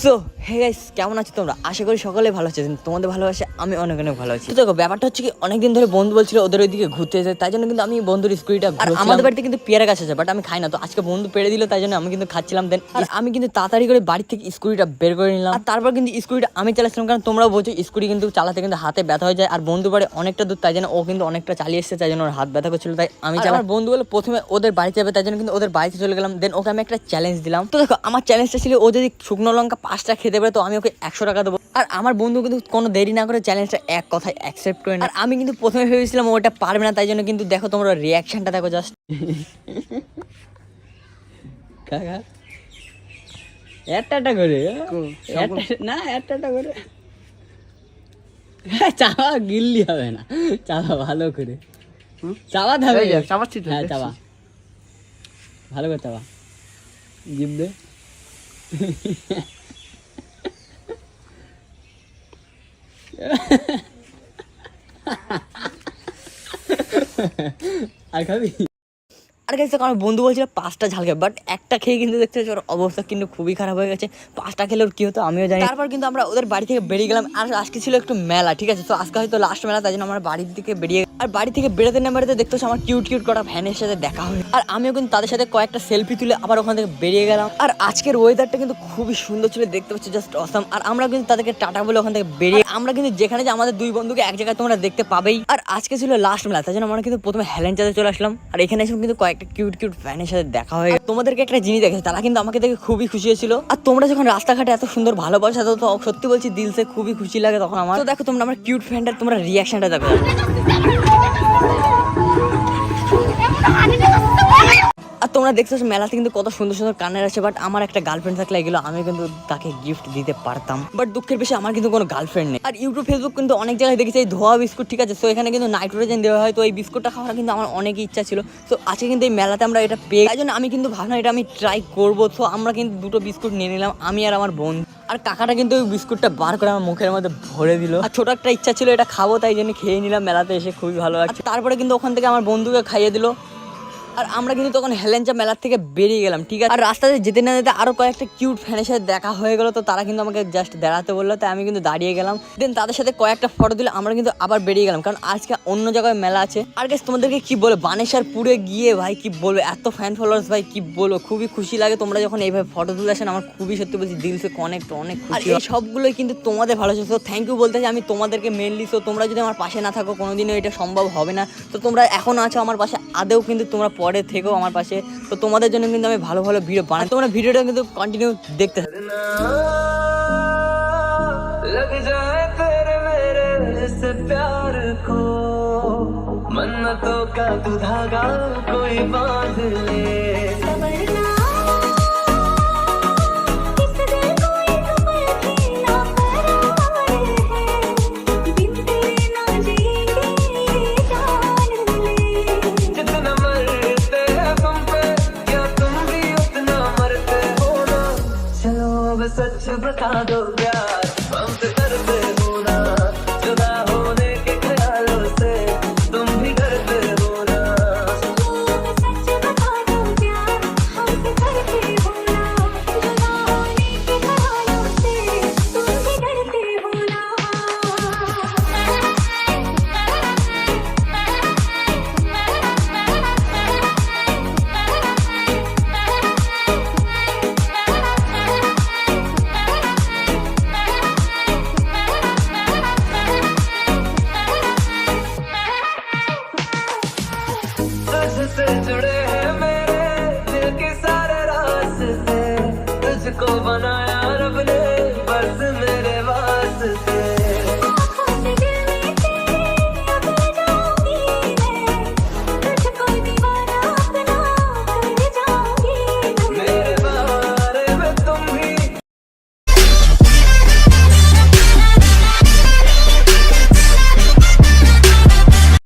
So hey guys, কেমন আছো তোমরা? আশা করি সকলে ভালো আছো। তোমাদের ভালোবাসে আমি অনেক অনেক ভালো আছি। দেখো ব্যাপারটা হচ্ছে কি, অনেকদিন ধরে বন্ধু বলছিল ওদের ওইদিকে ঘুরতে যেতে, তাই জন্য কিন্তু আমি বন্ধুর স্কুটিটা, আর আমাদের বাড়িতে কিন্তু পেয়ারা গাছ আছে, বাট আমি খাই না। তো আজকে বন্ধু পেড়ে দিল, তাই জন্য আমি কিন্তু খাচ্ছিলাম। দেন আর আমি কিন্তু তাড়াতাড়ি করে বাড়ি থেকে স্কুটিটা বের করে নিলাম, আর তারপর কিন্তু স্কুটিটা আমি চালাচ্ছিলাম, কারণ তোমরাও বোঝো স্কুটি কিন্তু চালাতে কিন্তু হাতে ব্যথা হয়ে যায়। আর বন্ধু বাড়ি অনেকটা দূর, তাই জন্য ও কিন্তু অনেকটা চালিয়ে এসেছে, তাই জন্য ওর হাত ব্যথা করছিল। তাই আমি আমার বন্ধু বলে প্রথমে ওদের বাড়িতে যাবে, তাই জন্য কিন্তু ওদের বাড়িতে চলে গেলাম। দেন ওকে আমি একটা চ্যালেঞ্জ দিলাম। তো দেখো আমার চ্যালেঞ্জটা ছিল, ও যদি শুকনো লঙ্কা 5টা খেতে পারে তো আমি ওকে 100 টাকা দেবো। আর আমার বন্ধু কিন্তু কোনো দেরি না করে চ্যালেঞ্জটা এক কথায় অ্যাকসেপ্ট করে না। আর আমি কিন্তু প্রথমে ভেবেছিলাম ওটা পারবে না, তাই জন্য কিন্তু দেখো তোমরা রিয়াকশনটা দেখো জাস্ট। কাকা একটা করে না, একটা করে চাওয়া গিল্লি হবে না, চাওয়া ভালো করে চাওয়া হবে, চাওয়াচ্ছি তো, হ্যাঁ চাওয়া ভালো করে চাওয়া, জিভ দে। আর খাবি? আর গাইস দেখো, আমার বন্ধু বলছিল 5টা ঝাল খাবে, বাট একটা খেয়ে কিন্তু দেখতে ওর অবস্থা কিন্তু খুবই খারাপ হয়ে গেছে। 5টা খেলে ওর কি হতো আমিও জানি। তারপর কিন্তু আমরা ওদের বাড়ি থেকে বেরিয়ে গেলাম। আর আজকে ছিল একটু মেলা, ঠিক আছে? তো আজকে হয়তো লাস্ট মেলা, তাই জন্য আমরা বাড়ির দিকে বেরিয়ে, আর বাড়ি থেকে বেরোতে না বেরোতে দেখতে আমার কিউট কিউট কটা ফ্যানের সাথে দেখা হয়। আর আমিও কিন্তু তাদের সাথে কয়েকটা সেলফি তুলে আবার ওখান থেকে বেরিয়ে গেলাম। আর আজকের ওয়েদারটা কিন্তু খুবই সুন্দর ছিল, দেখতে পাচ্ছি জাস্ট অসাম। আর আমরা কিন্তু তাদেরকে টাটা বলে ওখান থেকে বেরিয়ে, আমরা কিন্তু যেখানে যে আমাদের দুই বন্ধুকে এক জায়গায় তোমরা দেখতে পাবেই। আর আজকে ছিল লাস্ট মেলা, তাই জন্য আমরা কিন্তু প্রথমে হেলেঞ্চাতে চলে আসলাম। আর এখানে এসে কিন্তু কয়েকটা কিউট কিউট ফ্যানের সাথে দেখা হয়। তোমাদেরকে একটা জিনিস দেখেছে, তারা কিন্তু আমাকে দেখে খুবই খুশি হয়েছিল। আর তোমরা যখন রাস্তাঘাটে এত সুন্দর ভালোবাসা দাও, তো সত্যি বলছি দিল সে খুবই খুশি লাগে তখন আমার। তো দেখো তোমরা আমার কিউট ফ্যানটার তোমরা রিয়াকশনটা দেখো। আর তোমরা দেখছো মেলাতে কিন্তু কত সুন্দর সুন্দর কানের আছে, বাট আমার একটা গার্লফ্রেন্ড থাকলে এগুলো আমি কিন্তু তাকে গিফট দিতে পারতাম। বাট দুঃখের বিষয় আমার কিন্তু কোনো গার্লফ্রেন্ড নেই। আর ইউটিউব ফেসবুক কিন্তু অনেক জায়গায় দেখেছি এই ধোয়া বিস্কুট, ঠিক আছে? তো এখানে কিন্তু নাইট্রোজেন দেওয়া হয়, তো এই বিস্কুটটা খাওয়ার কিন্তু আমার অনেক ইচ্ছা ছিল। তো আজকে কিন্তু এই মেলাতে আমরা এটা পেয়ে, তাই জন্য আমি কিন্তু ভাবলাম এটা আমি ট্রাই করবো। তো আমরা কিন্তু 2টো বিস্কুট নিয়ে নিলাম, আমি আর আমার বোন। আর কাকাটা কিন্তু ওই বিস্কুটটা বার করে আমার মুখের মধ্যে ভরে দিল। আর ছোট একটা ইচ্ছা ছিল এটা খাবো, তাই জন্য খেয়ে নিলাম। মেলাতে এসে খুবই ভালো লাগছে। তারপরে কিন্তু ওখান থেকে আমার বন্ধুকে খাইয়ে দিল। আর আমরা কিন্তু তখন হেলেঞ্চা মেলার থেকে বেরিয়ে গেলাম, ঠিক আছে? আর রাস্তাতে যেতে না যেতে আরো কয়েকটা কিউট ফ্যানের সাথে দেখা হয়ে গেল। তো তারা কিন্তু আমাকে জাস্ট দাঁড়াতে বললো, তাই আমি কিন্তু দাঁড়িয়ে গেলাম। দেন তাদের সাথে কয়েকটা ফটো দিলে আমরা কিন্তু আবার বেরিয়ে গেলাম, কারণ আজকে অন্য জায়গায় মেলা আছে। আর গাইস তোমাদেরকে কি বলবো, বানেশ্বরপুরে গিয়ে ভাই কি বলবো, এত ফ্যান ফলোয়ার্স ভাই কি বলবো, খুবই খুশি লাগে। তোমরা যখন এইভাবে ফটো তুলে আসেন আমার খুবই সত্যি বলছি দিল থেকে অনেক খুশি। আর এই সবগুলোই কিন্তু তোমাদের ভালোবাসা। তো থ্যাংক ইউ বলতে চাই আমি তোমাদেরকে মেনলি। তো তোমরা যদি আমার পাশে না থাকো কোনোদিনও এটা সম্ভব হবে না। তো তোমরা এখন আছো আমার পাশে, আদেও কিন্তু তোমরা পরে থেকেও আমার পাশে। তো তোমাদের জন্য কিন্তু আমি ভালো ভালো ভিডিও বানাই, তোমরা ভিডিওটা কিন্তু কন্টিনিউ দেখতে থাকো। लग जाए तेरे मेरे से प्यार को, मन्नतों का तू धागा कोई बांध ले। सच बता दो प्यार हमसे करते हो ना, जुदा होने के ख्यालों से तुम भी करते हो ना। सच बता दो प्यार हमसे करते हो ना, जुदा होने के ख्यालों से तुम भी करते हो ना। से जुड़े